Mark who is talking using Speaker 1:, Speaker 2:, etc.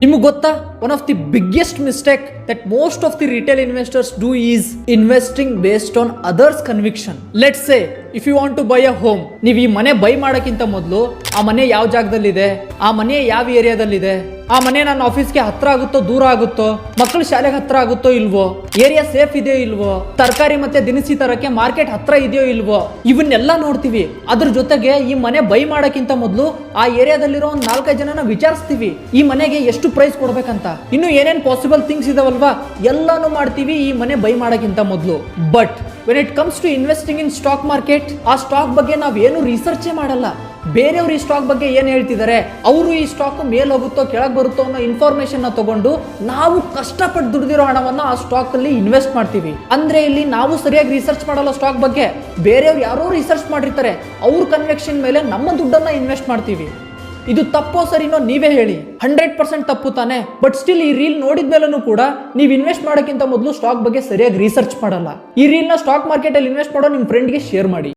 Speaker 1: ನಿಮಗೆ ಗೊತ್ತಾ, one of the biggest mistake that most of the retail investors do is investing based on others conviction. Let's say if you want to buy a home, ನೀವು ಈ ಮನೆ buy ಮಾಡೋಕ್ಕಿಂತ ಮೊದಲು ಆ ಮನೆ ಯಾವ ಜಾಗದಲ್ಲಿದೆ, ಆ ಮನೆ ಯಾವ ಏರಿಯಾದಲ್ಲಿದೆ, ಆ ಮನೆ ನನ್ನ ಆಫೀಸ್ಗೆ ಹತ್ರ ಆಗುತ್ತೋ ದೂರ ಆಗುತ್ತೋ, ಮಕ್ಕಳ ಶಾಲೆಗೆ ಹತ್ರ ಆಗುತ್ತೋ ಇಲ್ವೋ, ಏರಿಯಾ ಸೇಫ್ ಇದೆಯೋ ಇಲ್ವೋ, ತರಕಾರಿ ಮತ್ತೆ ದಿನಸಿ ತರಕ್ಕೆ ಮಾರ್ಕೆಟ್ ಹತ್ರ ಇದೆಯೋ ಇಲ್ವೋ, ಇವನ್ನೆಲ್ಲ ನೋಡ್ತೀವಿ. ಅದ್ರ ಜೊತೆಗೆ ಈ ಮನೆ ಬೈ ಮಾಡೋಕ್ಕಿಂತ ಮೊದಲು ಆ ಏರಿಯಾದಲ್ಲಿರೋ ಒಂದು 4-5 ಜನನ ವಿಚಾರಿಸ್ತೀವಿ, ಈ ಮನೆಗೆ ಎಷ್ಟು ಪ್ರೈಸ್ ಕೊಡ್ಬೇಕಂತ, ಇನ್ನು ಏನೇನ್ ಪಾಸಿಬಲ್ ಥಿಂಗ್ಸ್ ಇದಾವಲ್ವಾ ಎಲ್ಲಾನು ಮಾಡ್ತೀವಿ ಈ ಮನೆ ಬೈ ಮಾಡೋಕ್ಕಿಂತ ಮೊದಲು. But when it comes to investing in stock market, ಆ ಸ್ಟಾಕ್ ಬಗ್ಗೆ ನಾವೇನು ರಿಸರ್ಚೇ ಮಾಡಲ್ಲ. ಬೇರೆಯವರು ಈ ಸ್ಟಾಕ್ ಬಗ್ಗೆ ಏನ್ ಹೇಳ್ತಿದ್ದಾರೆ, ಅವರು ಈ ಸ್ಟಾಕ್ ಮೇಲ್ ಹೋಗುತ್ತೋ ಕೆಳಗೆ ಬರುತ್ತೋ ಅನ್ನೋ ಇನ್ಫಾರ್ಮೇಶನ್ ತಗೊಂಡು ನಾವು ಕಷ್ಟಪಟ್ಟು ದುಡಿದಿರೋ ಹಣವನ್ನ ಆ ಸ್ಟಾಕ್ ಅಲ್ಲಿ ಇನ್ವೆಸ್ಟ್ ಮಾಡ್ತೀವಿ. ಅಂದ್ರೆ ಇಲ್ಲಿ ನಾವು ಸರಿಯಾಗಿ ರಿಸರ್ಚ್ ಮಾಡಲ್ಲ ಸ್ಟಾಕ್ ಬಗ್ಗೆ, ಬೇರೆಯವ್ರು ಯಾರೋ ರಿಸರ್ಚ್ ಮಾಡಿರ್ತಾರೆ, ಅವ್ರ ಕನ್ವೆಕ್ಷನ್ ಮೇಲೆ ನಮ್ಮ ದುಡ್ಡನ್ನ ಇನ್ವೆಸ್ಟ್ ಮಾಡ್ತೀವಿ. ಇದು ತಪ್ಪೋ ಸರಿನೋ ನೀವೇ ಹೇಳಿ. 100% ತಪ್ಪು ತಾನೆ. ಬಟ್ ಸ್ಟಿಲ್ ಈ ರೀಲ್ ನೋಡಿದ್ಮೇಲೂ ಕೂಡ ನೀವು ಇನ್ವೆಸ್ಟ್ ಮಾಡೋಕ್ಕಿಂತ ಮೊದಲು ಸ್ಟಾಕ್ ಬಗ್ಗೆ ಸರಿಯಾಗಿ ರಿಸರ್ಚ್ ಮಾಡಲ್ಲ. ಈ ರೀಲ್ ನ ಸ್ಟಾಕ್ ಮಾರ್ಕೆಟ್ ಅಲ್ಲಿ ಇನ್ವೆಸ್ಟ್ ಮಾಡೋ ನಿಮ್ಮ ಫ್ರೆಂಡ್ಗೆ ಶೇರ್ ಮಾಡಿ.